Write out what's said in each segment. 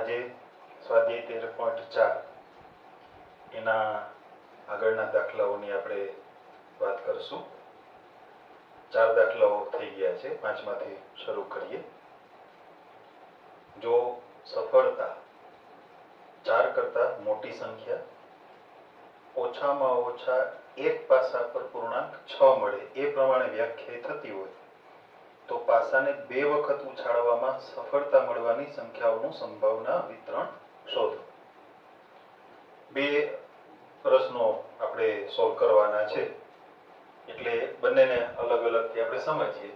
આજે સ્વાધ્યાય 13.4 એના આગળના દાખલાઓની આપણે વાત કરશું। 4 દાખલાઓ થઈ ગયા છે, 5માંથી શરૂ કરીએ। જો સફળતા 4 કરતા મોટી સંખ્યા ઓછામાં ઓછા એક પાસા પર પૂર્ણાંક 6 મળે એ પ્રમાણે વ્યાખ્યાયિત થતી હોય તો પાસાને 2 વખત ઉછાળવામાં સફળતા મળવાની સંખ્યાઓનું સંભાવના વિતરણ શોધો। 2 પ્રશ્નો આપણે સોલ્વ કરવાના છે, એટલે બંનેને અલગ અલગથી આપણે સમજીએ।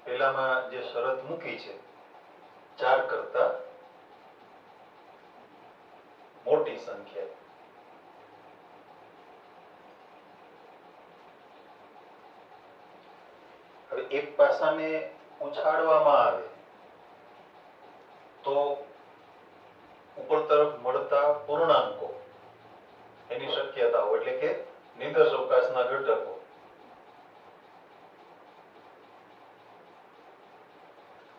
પહેલામાં જે શરત મૂકી છે 4 કરતા મોટી સંખ્યા, હવે એક પાસાને ઉછાળવામાં આવે તો ઉપર તરફ મળતા પૂર્ણાંકો એની શક્યતાઓ એટલે કે નિર્દેશ અવકાશના ઘટકો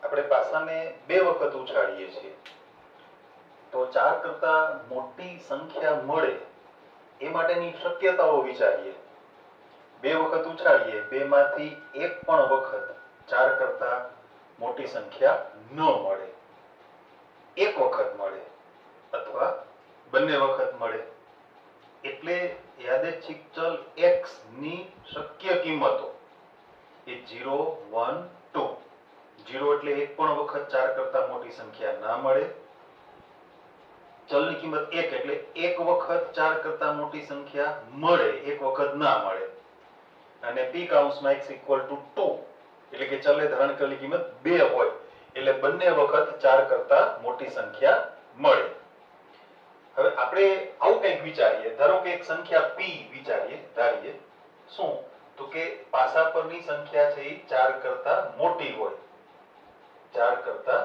આપણે પાસાને 2 વખત ઉછાળીએ છીએ તો 4 કરતા મોટી સંખ્યા મળે એ માટેની શક્યતાઓ વિચારીએ। 2 વખત ઉછાળીએ, 2 માંથી એક પણ વખત 4 કરતા મોટી સંખ્યા ન મળે, એક વખત મળે અથવા બંને વખત મળે, એટલે યાદચ્છિક ચલ x ની શક્ય કિંમતો એ 0, 1, 2। 0 એટલે એક પણ વખત 4 કરતા મોટી સંખ્યા ના મળે, ચલની કિંમત 1 એટલે એક વખત 4 કરતા મોટી સંખ્યા મળે, એક વખત ના મળે, અને p કૌંસમાં x = 2 એટલે કે ચલે ધારણ કરેલી કિંમત 2 હોય એટલે બંને વખત 4 કરતા મોટી સંખ્યા મળે। હવે આપણે આવું કંઈક વિચારીએ, ધારો કે એક સંખ્યા p વિચારીએ, ધારીએ શું તો કે પાસા પરની સંખ્યા છે એ 4 કરતા મોટી હોય, 4 કરતા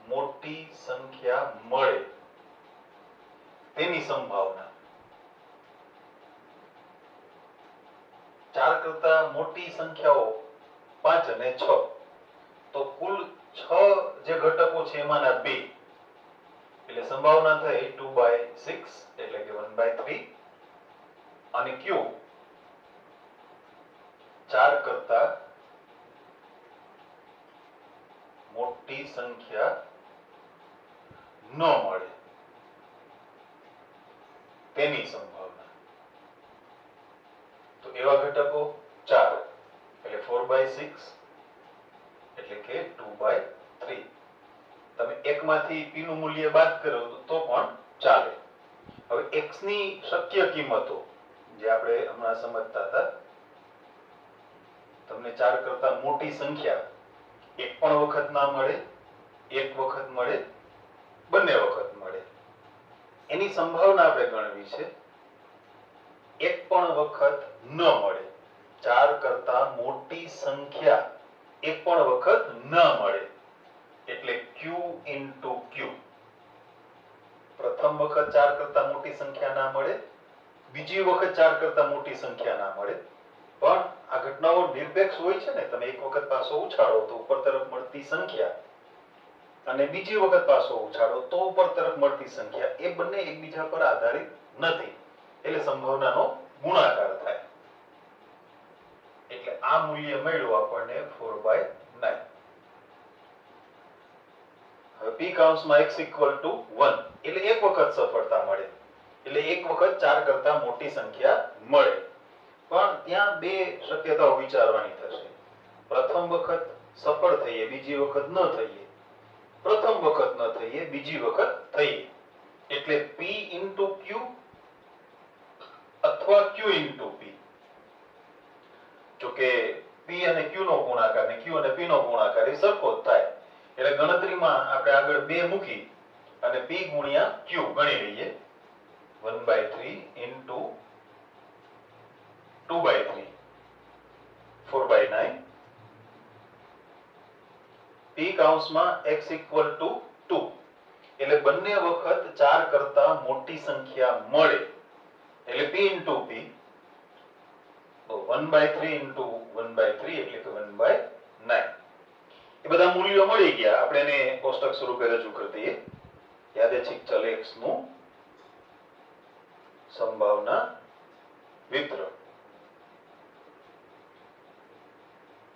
મોટી સંખ્યા મળે તેની સંભાવના। 4 કરતા મોટી સંખ્યાઓ 5 અને 6 તો કુલ 6 જે ઘટકો છે એમાંના 2 એટલે સંભાવના થઈ 2/6 એટલે કે 1/3 અને q 4 કરતા મોટી સંખ્યા ન મળે તેની સંભાવના। તો એવા ઘટકો 4 એટલે 4/6 એટલે કે 2/3। તમે એકમાંથી p નું મૂલ્ય બાદ કરો તો પણ ચાલે। હવે x ની શક્ય કિંમતો જે આપણે હમણાં સમજતા હતા, તમને 4 કરતા મોટી સંખ્યા એક પણ વખત ના મળે, એક વખત મળે, બંને વખત મળે, એની સંભાવના આપણે ગણવી છે। એક પણ વખત ન મળે, 4 કરતા મોટી સંખ્યા એક પણ વખત ન મળે એટલે q * q। પ્રથમ વખત 4 કરતા મોટી સંખ્યા ના મળે, બીજી વખત 4 કરતા મોટી સંખ્યા ના મળે, પણ આ ઘટનાઓ નિરપેક્ષ હોય છે ને, તમે એક વખત પાસો ઉછાળો તો ઉપર તરફ મળતી સંખ્યા અને બીજી વખત પાસો ઉછાળો તો ઉપર તરફ મળતી સંખ્યા એ બંને એકબીજા પર આધારિત નથી, એટલે સંભાવનાનો ગુણાકાર થાય, એટલે આ મૂલ્ય મળ્યું આપણને 4/9। હવે p કૌંસમાં x = 1 એટલે એક વખત સફળતા મળે, એટલે એક વખત 4 કરતા મોટી સંખ્યા મળે, પણ ત્યાં 2 શક્યતાઓ વિચારવાની થશે। પ્રથમ વખત સફળ થઈએ, બીજી વખત ન થઈએ, પ્રથમ વખત ન થઈએ, બીજી વખત થઈએ, એટલે p * q અથવા q * p। જો કે p અને q નો ગુણાકાર ને q અને p નો ગુણાકાર એ સરખો જ થાય, એટલે ગણતરીમાં આપણે આગળ 2 મૂકી અને p * q ગણી લઈએ, 1/3 * 2/3 4/9। p કૌંસમાં x = 2 એટલે બંને વખત 4 કરતા મોટી સંખ્યા મળે એટલે p * p તો 1/3 * 1/3 એટલે કે 1/9। એ બધા મૂલ્યો મળી ગયા, આપણે એને કોષ્ટક સ્વરૂપે રજૂ કરી દઈએ. યાદચ્છિક ચલ x નું સંભાવના વિતરણ.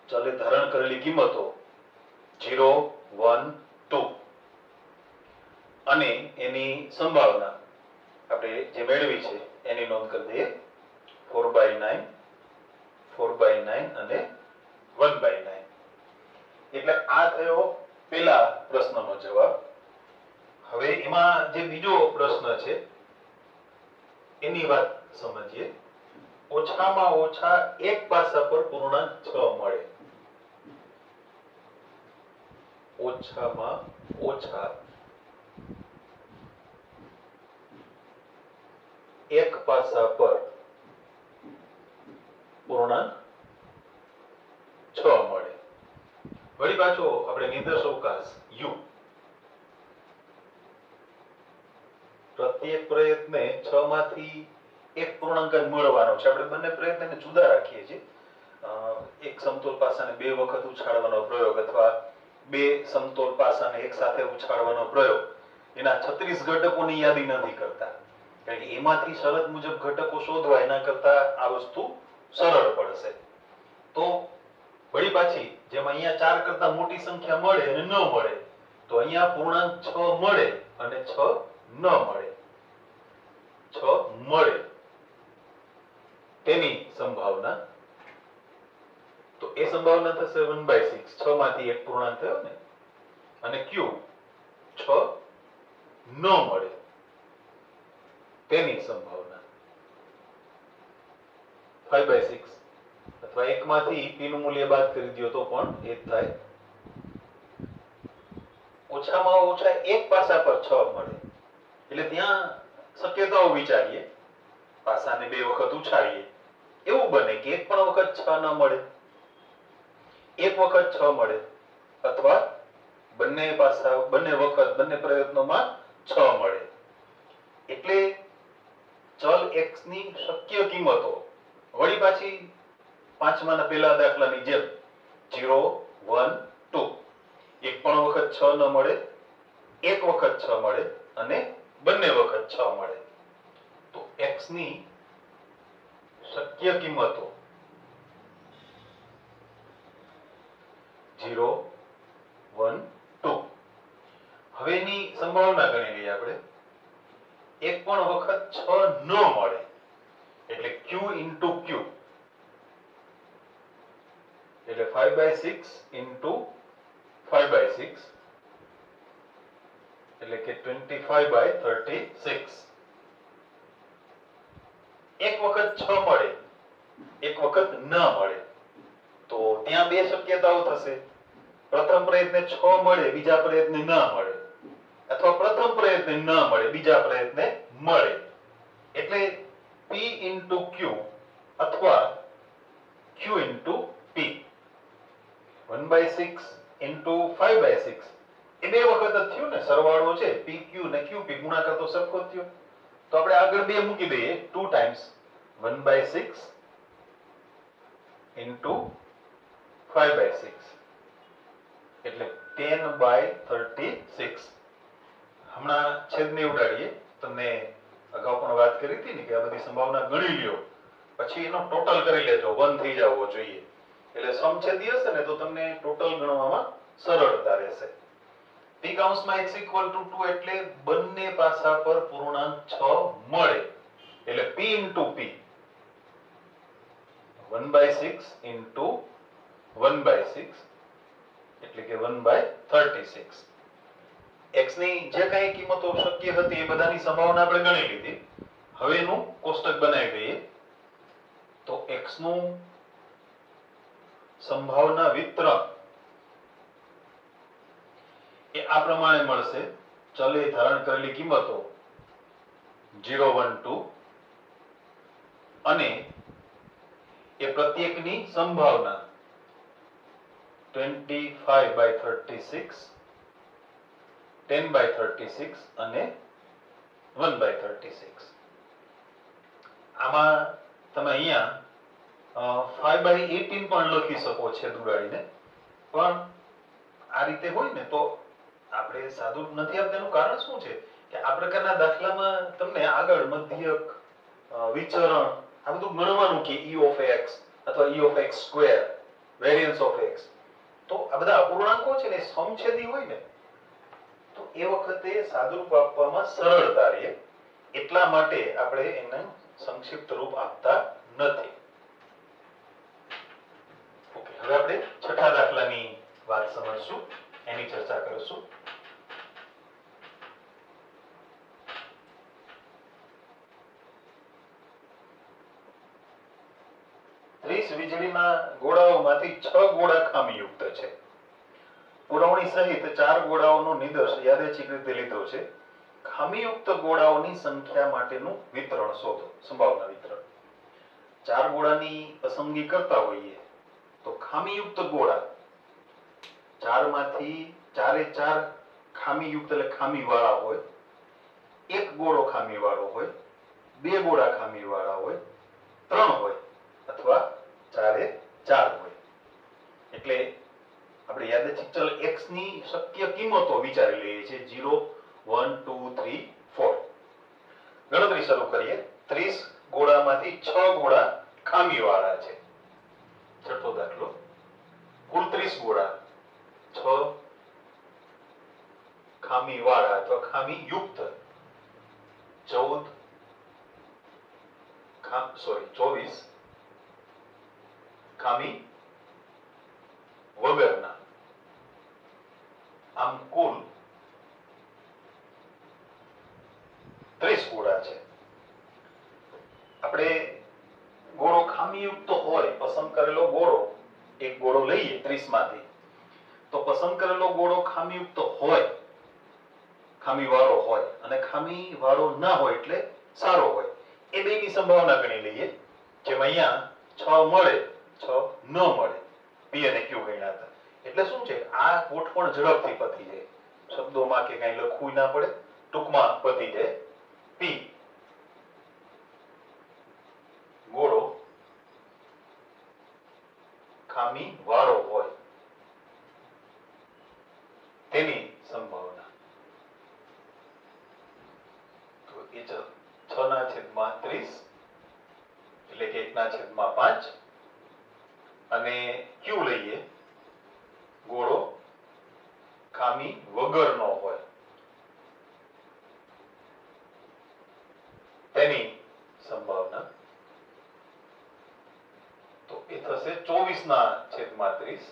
ચલે ધારણ કરેલી કિંમતો 0, 1, 2 અને એની સંભાવના આપણે જે મેળવી છે એની નોંધ કરી દઈએ. 4/9, 4/9 અને 1/9. એટલે આ થયો પહેલા પ્રશ્નનો જવાબ. હવે એમાં જે બીજો પ્રશ્ન છે એની વાત સમજીએ. ઓછામાં ઓછા એક પાસા પર પૂર્ણાંક 6 મળે. ઓછામાં ઓછા એક પાસા પર પૂર્ણાંક 6 મળે. વળી પાછો આપણે નિર્દેશ અવકાશ u. પ્રત્યેક પ્રયત્ને 6 માંથી એક પૂર્ણાંક જ મળવાનો છે. આપણે બંને પ્રયત્નને જુદા રાખીએ છીએ. એક સમતોલ પાસાને બે વખત ઉછાળવાનો પ્રયોગ અથવા બે સમતોલ પાસાને એક સાથે ઉછાળવાનો પ્રયોગ, એના 36 ઘટકોની યાદી નથી કરતા, કારણ કે એમાંથી શરત મુજબ ઘટકો શોધવા એના કરતા આ વસ્તુ સરળ પડશે. તો વળી પાછી જેમ અહીંયા 4 કરતા મોટી સંખ્યા મળે અને ન મળે, તો અહીંયા પૂર્ણાંક 6 મળે અને 6 ન મળે. 6 મળે તેની સંભાવના, તો એ સંભાવના થશે 1/6. 6 માંથી એક પૂર્ણાંક થયો ને. અને q 6 ન મળે તેની સંભાવના 5/6, અથવા એક માંથી p નું મૂલ્ય બાદ કરી દો તો પણ એ જ થાય. ઓછામાં ઓછા એક પાસા પર 6 મળે એટલે ત્યાં શક્યતાઓ વિચારીએ. પાસાને બે વખત ઉછાળીએ, એવું બને કે એક પણ વખત 6 ન મળે, એક વખત 6 મળે, અથવા બંને પાસા બંને વખત બંને પ્રયત્નોમાં 6 મળે. એટલે ચલ x ની શક્ય કિંમતો વળી પાછી પાંચમાના પહેલા દાખલાની જેમ 0, 1, 2. એક પણ વખત 6 ન મળે, એક વખત 6 મળે અને બંને વખત 6 મળે. તો x ની શક્ય કિંમતો 0, 1, 2. હવે એની સંભાવના ગણી લઈએ આપણે. એક પણ વખત 6 ન મળે એટલે q into q, એટલે 5/6 into 5/6 એટલે કે 25/36. એક વખત 6 મળે, એક વખત ન મળે, તો ત્યાં બે શક્યતાઓ થશે. પ્રથમ પ્રયત્ને 6 મળે, બીજા પ્રયત્ને ન મળે, અથવા પ્રથમ પ્રયત્ને ન મળે, બીજા પ્રયત્ને મળે. એટલે p into q અથવા q into p. 1/6 into 5/6 એ બે વખત જ થયું ને. સરવાળો છે pq ને qp, ગુણાકાર તો સરખો જ થયો. તો આપણે આગળ બે મૂકી દઈએ. 2 times 1/6 into 5/6 એટલે 10/36. હમણાં છેદને ઉડાડીએ. તમને અગાઉ પણ વાત કરી હતી ને કે આ બધી સંભાવના ગણી લ્યો, પછી એનો ટોટલ કરી લેજો. 1 થઈ જવો જોઈએ. એટલે સમછેદી હશે ને તો તમને ટોટલ ગણવામાં સરળતા રહેશે. p કૌંસમાં x = 2 એટલે બંને પાસા પર પૂર્ણાંક 6 મળે એટલે p into p 1/6 into 1/6 એટલે કે 1/36. x ની જે કાંઈ કિંમતો શક્ય હતી એ બધાની સંભાવના આપણે ગણી લીધી. હવે એનું કોષ્ટક બનાવી દઈએ. તો x નું સંભાવના વિતરણ એ આ પ્રમાણે મળશે. ચલે ધારણ કરેલી કિંમતો 0, 1, 2 અને એ પ્રત્યેકની સંભાવના 25/36, 10/36 અને 1/36. આમાં તમે અહીંયા 5/18 પણ લખી શકો છે ઉડાડીને, પણ આ રીતે હોય ને તો આપણે સાદું નથી આપતા. એનું કારણ શું છે કે આ પ્રકારના દાખલામાં તમને આગળ મધ્યક, વિચરણ આ બધું ગણવાનું કે e of x અથવા e of x square, variance of x. તો આ બધા અપૂર્ણાંકો છે ને સમછેદી હોય ને તો એ વખતે સાદુરૂપ આપવામાં સરળતા રહે, એટલા માટે આપણે એને સંક્ષિપ્ત રૂપ આપતા નથી. ઓકે, હવે આપણે છઠ્ઠા દાખલાની વાત સમજશું, એની ચર્ચા કરીશું. વીજળીના ગોળાઓમાંથી 6 ગોળા ખામીયુક્ત છે. પુરવણી સહિત 4 ગોળાઓનો નિદર્શ યાદચ્છિક રીતે લીધો છે. ખામીયુક્ત ગોળાઓની સંખ્યા માટેનું વિતરણ શોધો. સંભાવના વિતરણ. 4 ગોળાની પસંદગી કરતા હોઈએ તો ખામીયુક્ત ગોળા 4 માંથી 4 ખામીયુક્ત એટલે ખામીવાળા હોય, 1 ગોળો ખામીવાળો હોય, 2 ગોળા ખામીવાળા હોય, 3 હોય અથવા 4 હોય. એટલે આપણે યાદચ્છિક ચલ x ની શક્ય કિંમતો વિચારી લઈએ છીએ. 0, 1, 2, 3, 4. ગણતરી શરૂ કરીએ. 30 ગોળામાંથી 6 ગોળા ખામીવાળા છે. છઠ્ઠો દાખલો. કુલ 30 ગોળા, 6 ખામીવાળા અથવા ખામીયુક્ત, 24 ખામી વગરના. આમ કુલ 30 ગોળા છે. આપણે ગોળો ખામીયુક્ત હોય, પસંદ કરેલો ગોળો, એક ગોળો લઈએ 30 માંથી, તો પસંદ કરેલો ગોળો ખામીયુક્ત હોય, ખામીવાળો હોય, અને ખામીવાળો ના હોય એટલે સારો હોય, એ બેની સંભાવના ગણી લઈએ. જેમ અહીંયા 6 મળે, 6 ન મળે, p અને q ગણ્યા હતા. એટલે શું છે, આ ગોઠવણ ઝડપથી પતી જાય, શબ્દોમાં કે કઈ લખવું ના પડે, ટૂંકમાં પતી જાય. p ગોળો ખામીવાળો હોય તેની સંભાવના. તો એ 6/30 એટલે કે 1/5, અને q લઈએ, ગોળો ખામી વગરનો હોય તેની સંભાવના. તો એ થશે 24/30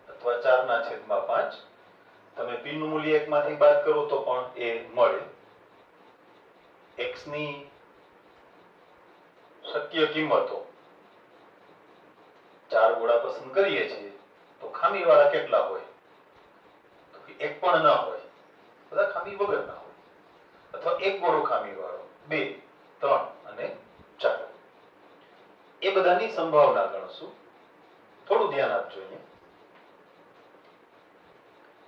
અથવા 4/5. તમે p નું મૂલ્ય 1 માંથી બાદ કરો તો પણ એ મળે. x ની શક્ય કિંમતો 4 ગોળા પસંદ કરીએ છીએ તો ખામીવાળા કેટલા હોય? તો એક પણ ના હોય, બધા ખામી વગરના હોય, અથવા એક ગોળો ખામીવાળો, 2, 3 અને 4. એ બધાની સંભાવના ગણશું. થોડું ધ્યાન આપજો. અહીંયા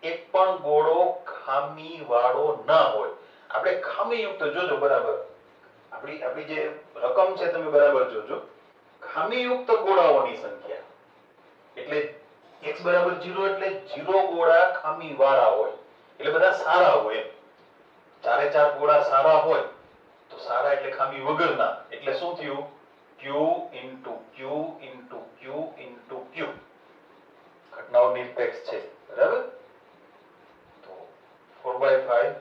એક પણ ગોળો ખામીવાળો ના હોય. આપણે ખામીયુક્ત જોજો બરાબર, આપણી જે રકમ છે તમે બરાબર જોજો. ખામીયુક્ત ગોળાઓની સંખ્યા એટલે x બરાબર 0 એટલે 0 ગોળા ખામીવાળા હોય, એટલે બધા સારા હોય. 4 ગોળા સારા હોય તો સારા એટલે ખામી વગરના, એટલે શું થયું? q into q into q into q. ઘટનાઓ નિરપેક્ષ છે, બરાબર? તો 4/5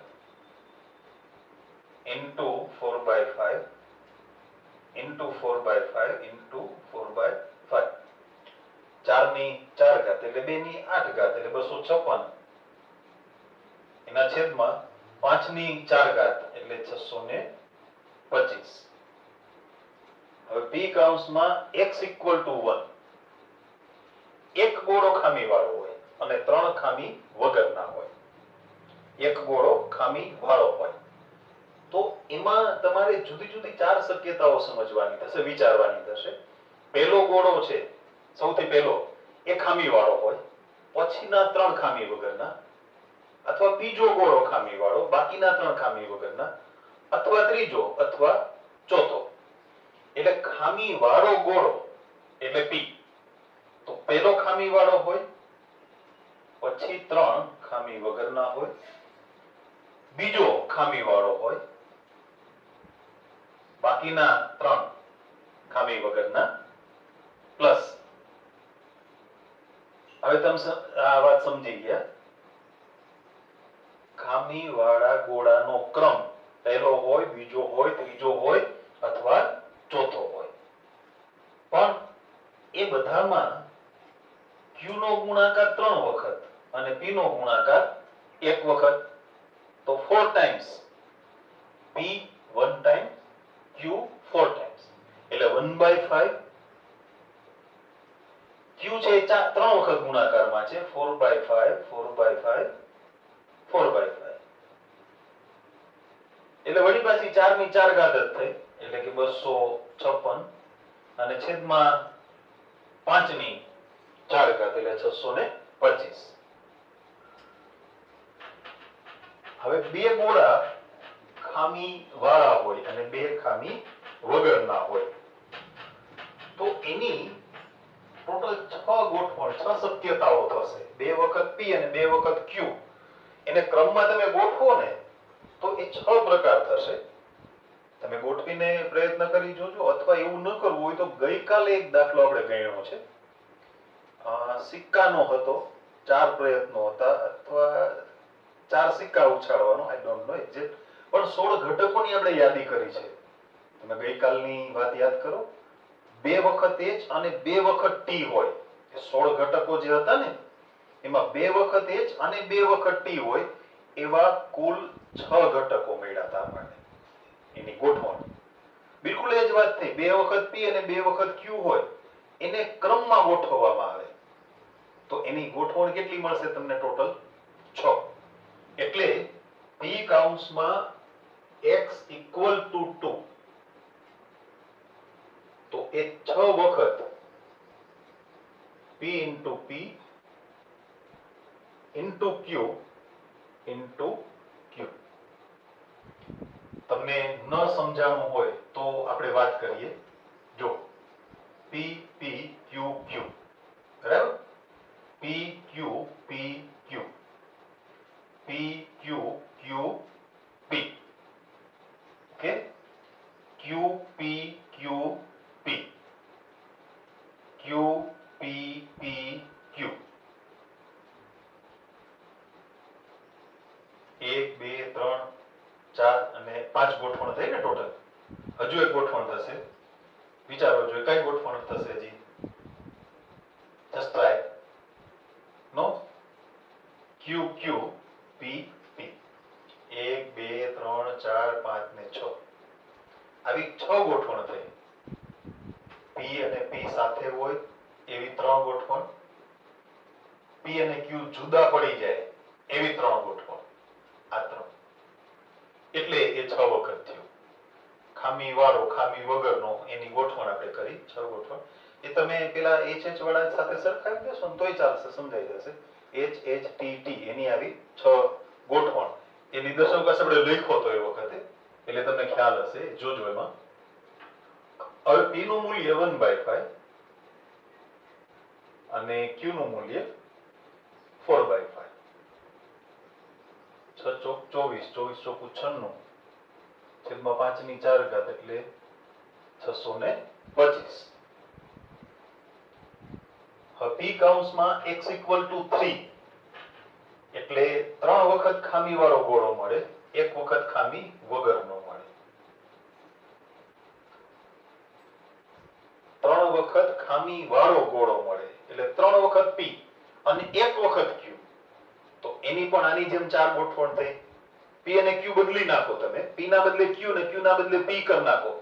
into 4/5 into 4/5 into 4/5. 4 ની 4 ઘાત એટલે 2 ની 8 ઘાત એટલે 256. એના છેદમાં 5 ની 4 ઘાત એટલે 625. હવે p કૌંસમાં x equal to 1. એક ગોળો ખામીવાળો હોય અને 3 ખામી વગરના હોય. એક ગોળો ખામીવાળો હોય તો એમાં તમારે જુદી જુદી 4 શક્યતાઓ સમજવાની થશે, વિચારવાની થશે. પહેલો ગોળો છે, સૌથી પહેલો, એ ખામીવાળો હોય, પછીના 3 ખામી વગરના, અથવા બીજો ગોળો ખામીવાળો, બાકીના 3 ખામી વગરના, અથવા ત્રીજો અથવા ચોથો. એટલે ખામીવાળો ગોળો એટલે p. તો પહેલો ખામીવાળો હોય, પછી 3 ખામી વગરના હોય, બીજો ખામી વાળો હોય, બાકીના 3 ખામી વગરના પ્લસ. હવે તમે આ વાત સમજી ગયા. ખામી વાળા ગોળાનો ક્રમ પહેલો હોય, બીજો હોય, ત્રીજો હોય અથવા ચોથો હોય. પણ એ બધામાં q નો ગુણાકાર 3 વખત અને p નો ગુણાકાર 1 વખત. તો 4 times p 1 time, q 4 times, એટલે 1/5. q છે એ 3 વખત ગુણાકારમાં છે, 4/5 4/5 4/5. એટલે વળી પાછી 4 ની 4 ઘાત જ થઈ, એટલે કે 256 અને છેદમાં 5 ની 4 ઘાત એટલે 625. હવે બે ગોળા ખામી વાળા હોય અને બે ખામી વગરના હોય તો એની ટોટલ 6 ગોઠવણ, 6 શક્યતાઓ થશે. 2 વખત p અને 2 વખત q. એને ક્રમમાં તમે ગોઠવો ને તો એ 6 પ્રકાર થશે. તમે ગોઠવીને પ્રયત્ન કરી જોજો, અથવા એવું ન કરવું હોય તો ગઈકાલે એક દાખલો આપણે ગણ્યો છે. સિક્કાનો હતો, 4 પ્રયત્નો હતા, અથવા 4 સિક્કા ઉછાળવાનો, આઈ ડોન્ટ નો એક્ઝેક્ટ, પણ 16 ઘટકોની આપણે યાદી કરી છે. તમે ગઈકાલની વાત યાદ કરો. 2 વખત h અને 2 વખત t હોય. એ 16 ઘટકો જે હતા ને એમાં 2 વખત h અને 2 વખત t હોય એવા કુલ 6 ઘટકો મળ્યા હતા આપણને. એની ગોઠવણ બિલકુલ એ જ વાત થઈ. 2 વખત p અને 2 વખત q હોય એને ક્રમમાં ગોઠવવામાં આવે તો એની ગોઠવણ કેટલી મળશે તમને? ટોટલ 6. એટલે p કૌંસમાં x = 2 તો એ 6 વખત p * p * q * q. તમને ન સમજાણું હોય તો આપણે વાત કરીએ. જો p p q q, બરાબર? p q p q, p q q p, okay? q p q p, q p p q. 1 2 3 4 અને 5 ગોઠવણ થઈ ને ટોટલ. હજુ એક ગોઠવણ થશે. વિચારો જો કઈ ગોઠવણ થશે હજી? Just try. No? q q p p. 1 2 3 4 5 ને 6. આવી 6 ગોઠવણ થઈ. p અને p સાથે હોય એવી 3 ગોઠવણ, p અને q જુદા પડી જાય એવી 3 ગોઠવણ. આ 3 એટલે એ 6 વખત થયું. ખામી વાળો, ખામી વગરનો એની ગોઠવણ આપણે કરી 6 ગોઠવણ. એ તમે પેલા HH વાળા સાથે સરખાવી દેશો ને તોય ચાલશે, સમજાઈ જશે. HHTT એની આવી 6 ગોઠવણ. એ નિદર્શક આપણે લખ્યો તો એ વખતે, એટલે તમને ખ્યાલ હશે. જોજો એમાં. હવે p નું મૂલ્ય 1/5 અને q નું મૂલ્ય 4/5. 6 ચોક 24, 24 ચોકુ 96 છેદમાં 5 ની 4 ઘાત એટલે 625. હવે p કૌંસમાં x = 3 એટલે 3 વખત ખામી વાળો ગોળો મળે, 1 વખત ખામી વગરનો મળે. 3 વખત ખામી વાળો ગોળો મળે એટલે 3 વખત p અને 1 વખત q. તો એની પણ આની જેમ 4 ગોઠવણ થઈ. p અને q બદલી નાખો તમે. p ના બદલે q ને q ના બદલે p કરી નાખો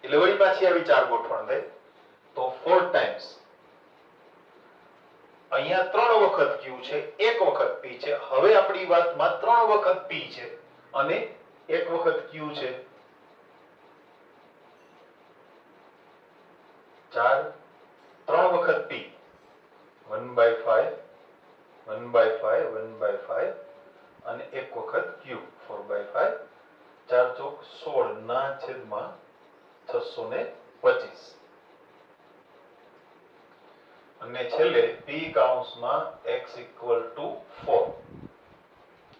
એટલે વળી પાછી આવી 4 ગોઠવણ થઈ. તો 4 ટાઈમ્સ અહીંયા 3 વખત q છે, 1 વખત p છે. હવે આપણી વાતમાં 3 વખત p છે અને 1 વખત q છે. 4 3 વખત p 1/5 1/5 1/5 અને 1 વખત q 4/5. 4 ચોક 16 ના છેદમાં 625. અને છેલ્લે p કૌંસમાં x equal to 4.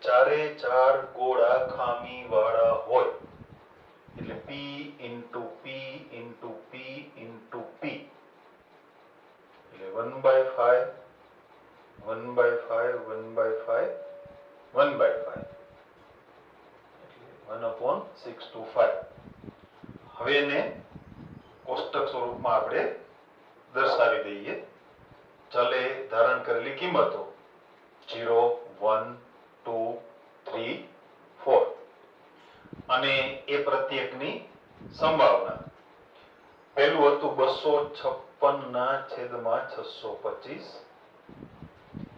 ચારે ચાર ગોળા ખામી વાળા હોય એટલે p into p into p into p એટલે 1/5 1/5 1/5 1/5 એટલે 1/625. હવે એને કોષ્ટક સ્વરૂપમાં આપણે દર્શાવી દઈએ. ચલે ધારણ કરેલી કિંમતો 0 1 2 3 4 અને એ પ્રત્યેકની સંભાવના. પહેલું હતું 256 ના છેદમાં 625.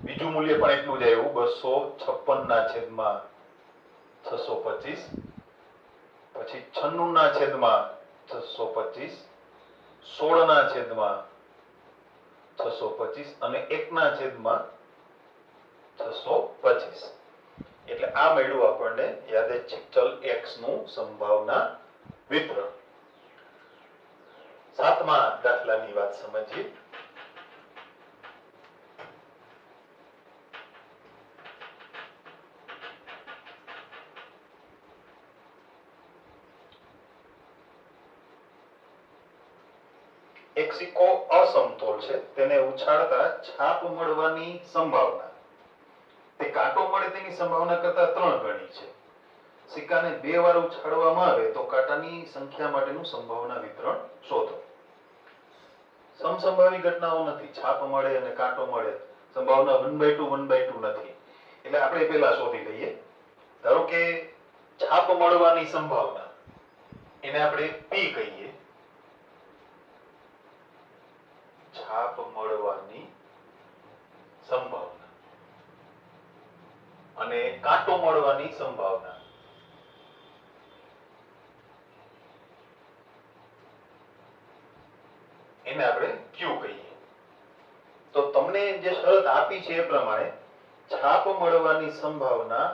બીજું મૂલ્ય પણ એટલું જ આવ્યું 256 ના છેદમાં 625. પછી 96 ના છેદમાં 625, 16 ના છેદમાં 625 અને 1 ના છેદમાં 625. એટલે આ મળ્યું આપણને યાદચ્છિક ચલ x નું સંભાવના વિતરણ. સાતમા દાખલાની વાત સમજીએ. એક સિક્કો અસમતોલ છે, તેને ઉછાળતા છાપ મળવાની સંભાવના તે કાંટો મળે તેની સંભાવના કરતા 3 ગણી છે. સિક્કાને 2 વાર ઉછાળવામાં આવે તો કાંટાની સંખ્યા માટેનું સંભાવના વિતરણ શોધો. સમસંભાવી ઘટનાઓ નથી. છાપ મળે અને કાંટો મળે, સંભાવના 1/2 1/2 નથી. એટલે આપણે પહેલા શોધી લઈએ. ધારો કે છાપ મળવાની સંભાવના એને આપણે p કહીએ. છાપ મળવાની સંભાવના અને કાંટો મળવાની સંભાવના એને આપણે q કહીએ. તો તમને જે શરત આપી છે એ પ્રમાણે છાપ મળવાની સંભાવના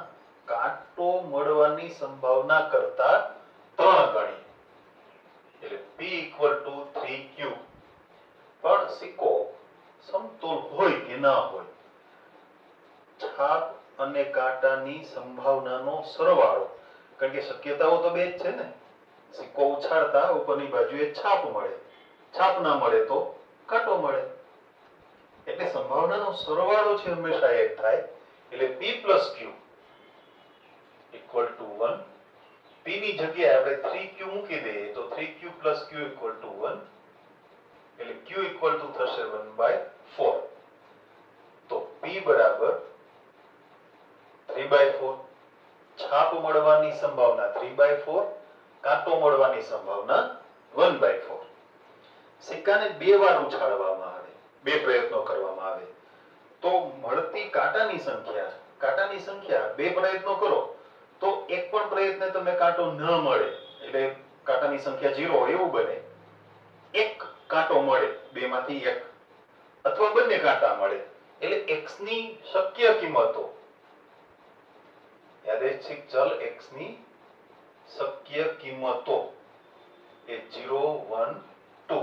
કાંટો મળવાની સંભાવના કરતા 3 ગણી એટલે p = 3q. પણ સિક્કો સમતોલ હોય કે ના હોય, છાપ અને કાંટાની સંભાવનાનો સરવાળો, કારણ કે શક્યતાઓ તો બે જ છે ને. સિક્કો ઉછાળતા ઉપરની બાજુએ છાપ મળે, છાપ ના મળે તો કાંટો મળે. એટલે સંભાવનાનો સરવાળો છે હંમેશા 1 થાય. એટલે p + q = 1. p ની જગ્યાએ આપણે 3q મૂકી દઈએ તો 3q + q = 1. એટલે q થશે 1/4. તો p બરાબર 3/4. છાપ મળવાની સંભાવના 3/4, કાંટો મળવાની સંભાવના 1/4. સિક્કાને 2 વાર ઉછાળવામાં આવે, 2 પ્રયત્નો કરવામાં આવે તો મળતી કાંટાની સંખ્યા 2 પ્રયત્નો કરો તો એક પણ પ્રયત્ને તમને કાંટો ન મળે એટલે કાંટાની સંખ્યા 0 હોય એવું બને. એક કાંટો મળે, 2 માંથી 1, અથવા બંને કાંટા મળે એટલે x ની શક્ય કિંમતો, યાદચ્છિક ચલ x ની શક્ય કિંમતો એ 0 1 2.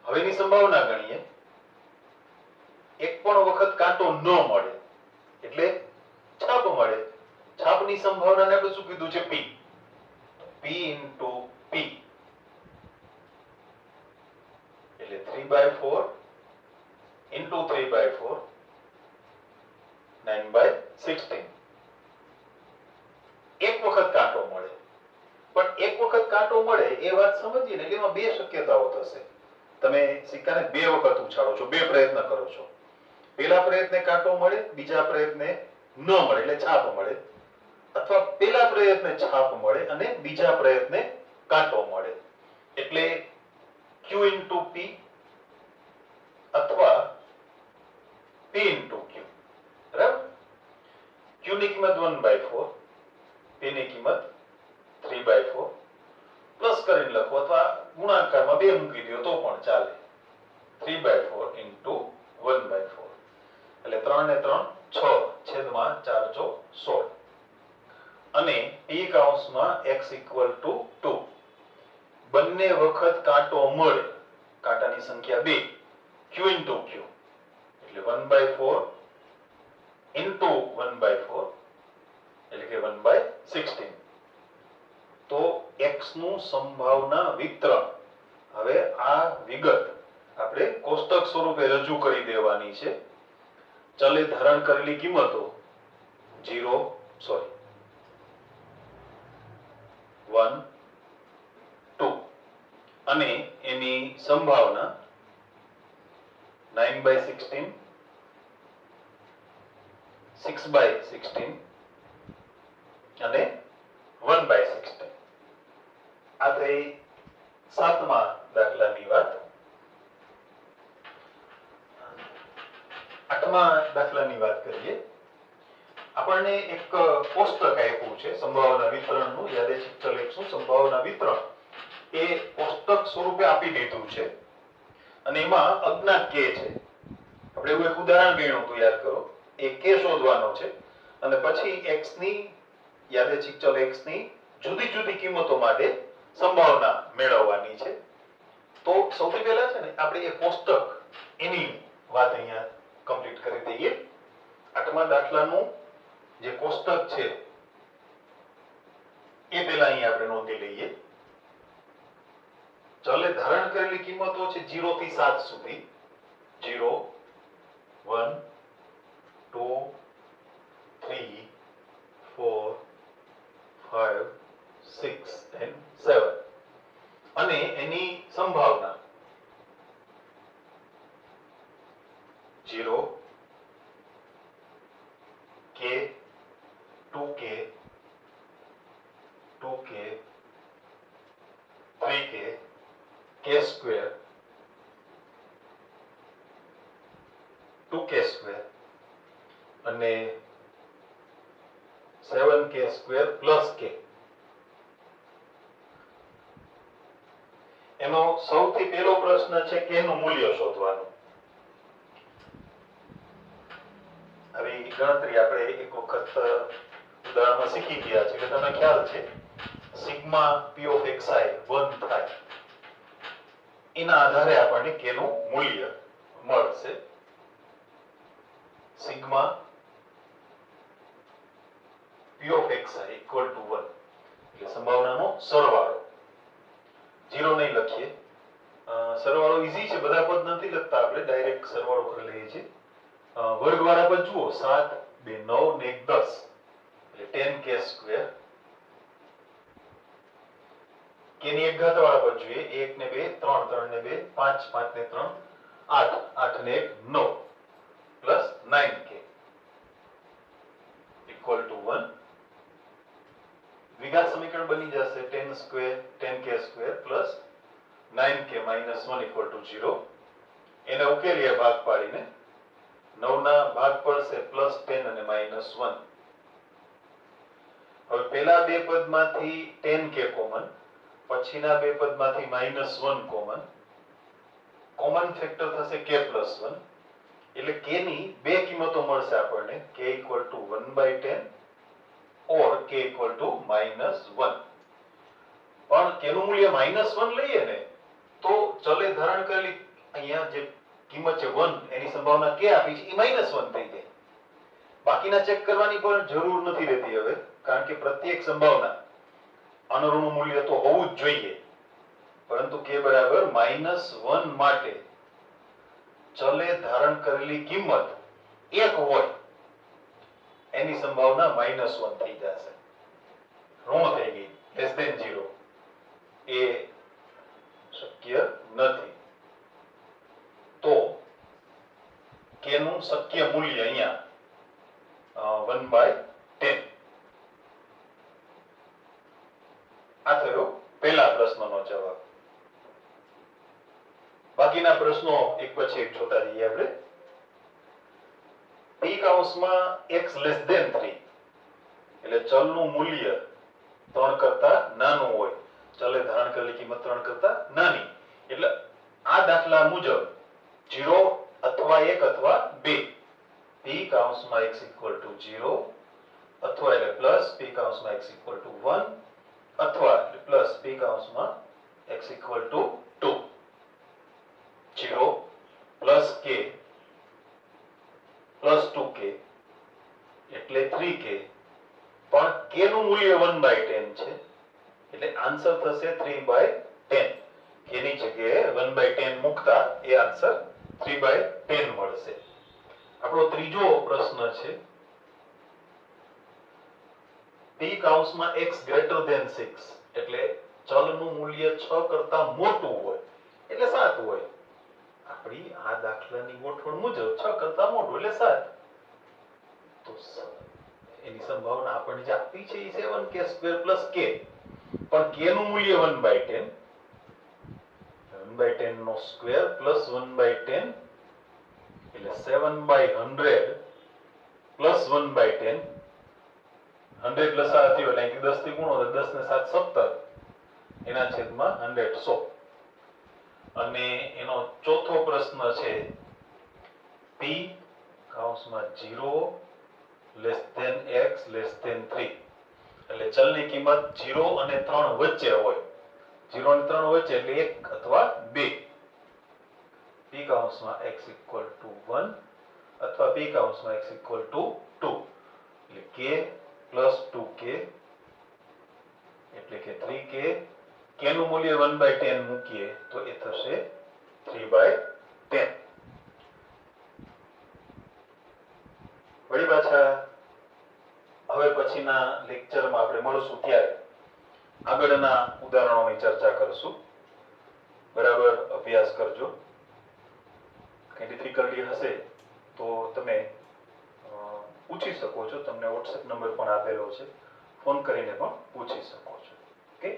હવેની સંભાવના ગણીએ. એક પણ વખત કાંટો ન મળે એટલે છાપ મળે. છાપની સંભાવનાને આપણે શું કીધું છે? p. p * p એટલે 3/4 * 3/4 9/16. એક વખત કાંટો મળે. પણ એક વખત કાંટો મળે એ વાત સમજીએ ને એટલે એમાં 2 શક્યતાઓ થશે. તમે સિક્કાને 2 વખત ઉછાળો છો, 2 પ્રયત્ન કરો છો. પહેલા પ્રયત્ને કાંટો મળે, બીજા પ્રયત્ને ન મળે એટલે છાપ મળે, અથવા પહેલા પ્રયત્ને છાપ મળે અને બીજા પ્રયત્ને કાંટો મળે. એટલે q * p અથવા p * q. બરાબર? q ની કિંમત 1/4, p ની કિંમત 3/4. પ્લસ કરીને લખો અથવા ગુણાકારમાં 2 મૂકી દો તો પણ ચાલે. 3/4 * 1/4 એટલે 3 ને 3 6 છેદમાં 4 × 16. અને p કૌંસમાં x = 2. બંને વખત કાંટો મળે, કાંટાની સંખ્યા 2 q into q એટલે 1/4 into 1/4 એટલે કે 1/16. તો x નું સંભાવના વિતરણ હવે આ વિગત આપણે કોષ્ટક સ્વરૂપે રજૂ કરી દેવાની છે. ચલે ધારણ કરેલી કિંમતો 0 સોરી 1 2 અને એની સંભાવના 9/16 6/16 અને 1/16. આ થઈ સાતમા દાખલાની વાત. આઠમા દાખલાની વાત કરીએ. આપણને એક કોષ્ટક આપ્યું છે સંભાવના વિતરણનું, યાદચ્છિક ચલ x નું સંભાવના વિતરણ એ કોષ્ટક સ્વરૂપે આપી દીધું છે અને એમાં અજ્ઞાત k છે. આપણે એવું એક ઉદાહરણ ગણ્યું હતું, યાદ કરો. એ k શોધવાનો છે અને પછી x ની યાદચ્છિક ચલ x ની જુદી જુદી કિંમતો માટે સંભાવના મેળવવાની છે. તો સૌથી પહેલા છે ને આપણે એ કોષ્ટક એની વાત અહીંયા કમ્પ્લીટ કરી દઈએ. આઠમા દાખલાનું જે કોષ્ટક છે એ પહેલા અહીંયા આપણે નોંધી લઈએ. ચલે ધારણ કરેલી કિંમતો છે 0 થી 7 સુધી. 0 1 2 3 4 5 6 and 7 અને એની સંભાવના 0 k 2k 2k 3k k square 2k square અને 7k square plus k. એનો સૌથી પહેલો પ્રશ્ન છે k નું મૂલ્ય શોધવાનું. આવી ગણતરી આપણે એક વખત ઉદાહરણમાં શીખી ગયા છે કે તમને ખ્યાલ છે સિગ્મા p of xi 1 થાય એના આધારે આપણને k નું મૂલ્ય મળશે. Sigma p of xi equal to 1 એટલે સંભાવનાનો સરવાળો. 0 નહીં લખીએ, સરવાળો ઈઝી છે, બધા પદ નથી લખતા, આપણે ડાયરેક્ટ સરવાળો કરી લઈએ છીએ. વર્ગવાળા પદ જુઓ 7 2 9 ને 1 10 એટલે 10k સ્ક્વેર. k ની એક ઘાત વાળા પદ જોઈએ 1 ને 2 3 3 ને 2 5 5 ને 3 8 8 ને 1 9 પ્લસ 9k ઇક્વલ ટુ 1. દ્વિઘાત સમીકરણ બની જશે 10 square 10k square plus 9k minus 1 equal to 0. એને ઉકેલીએ ભાગ પાડીને. 9 ના ભાગ પડશે પ્લસ 10 અને માઇનસ 1. હવે પહેલા બે પદમાંથી 10k કોમન, પછીના બે પદમાંથી માઇનસ 1 કોમન. કોમન ફેક્ટર થશે k પ્લસ 1 એટલે k ની બે કિંમતો મળશે આપણને, k equal to 1/10 or k equal to -1. પણ k નું મૂલ્ય -1 લઈએ ને તો ચલે ધારણ કરેલી અહીંયા જે કિંમત છે 1 એની સંભાવના k આપી છે એ -1 થઈ જાય. બાકીના ચેક કરવાની પણ જરૂર નથી રહેતી હવે, કારણ કે પ્રત્યેક સંભાવના અનુરૂપ મૂલ્ય તો હોવું જ જોઈએ. પરંતુ k બરાબર -1 માટે ચલે ધારણ કરેલી કિંમત 1 હોય એની સંભાવના -1 થઈ જશે, ઋણ થઈ ગઈ, લેસ ધેન 0. એ શક્ય નથી. તો k નું શક્ય મૂલ્ય અહીંયા 1/10. આ થયો પહેલા પ્રશ્નનો જવાબ. બાકીના પ્રશ્નો એક પછી એક જોતા જઈએ આપણે. p કૌંસમાં x લેસ ધેન 3 એટલે ચલનું મૂલ્ય 3 કરતા નાનું હોય, ચલે ધારણ કરેલી કિંમત 3 કરતા નાની, એટલે આ દાખલા મુજબ 0 અથવા 1 અથવા 2 p કૌંસમાં x ઇક્વલ ટુ 0 અથવા એટલે પ્લસ p કૌંસમાં x ઇક્વલ ટુ 1 અથવા એટલે પ્લસ p કૌંસમાં x equal to 2. 0 plus 3k, પણ k નું મૂલ્ય 1/10 છે, એટલે આન્સર થશે 3/10. k ની જગ્યાએ 1/10 મૂકતા એ આન્સર 3/10 મળશે. આપણો ત્રીજો પ્રશ્ન છે p કૌંસમાં x greater than 6, એટલે ચલનું મૂલ્ય 6 કરતા મોટું હોય એટલે 7 હોય. આપણી આ દાખલાની ગોઠવણ મુજબ 6 કરતા મોટું એટલે 7, તો એની સંભાવના આપણને જે આપી છે એ 7k² + k, પણ k નું મૂલ્ય 1/10, 1/10 નો સ્ક્વેર પ્લસ 1/10 એટલે 7/100 પ્લસ 1/10, 100 પ્લસ આ થયો એટલે કે 10 થી ગુણો તો 10 ને 7 17, એના છેદમાં 100 100. અને એનો ચોથો પ્રશ્ન છે p કૌંસમાં 0 less than x less than 3, એટલે ચલની કિંમત 0 અને 3 વચ્ચે હોય, 0 અને 3 વચ્ચે એટલે 1 અથવા 2. p કૌંસમાં x = 1 અથવા p કૌંસમાં x = 2, એટલે k + 2k એટલે કે 3k. k નું મૂલ્ય 1/10 મૂકીએ તો એ થશે 3/10. વળી પાછા હવે પછીના લેક્ચરમાં આપણે મળશું ત્યારે આગળના ઉદાહરણોની ચર્ચા કરશું. બરાબર અભ્યાસ કરજો. કઈ ડિફિકલ્ટી હશે તો તમે પૂછી શકો છો, તમને WhatsApp નંબર પણ આપેલો છે, ફોન કરીને પણ પૂછી શકો છો. ઓકે.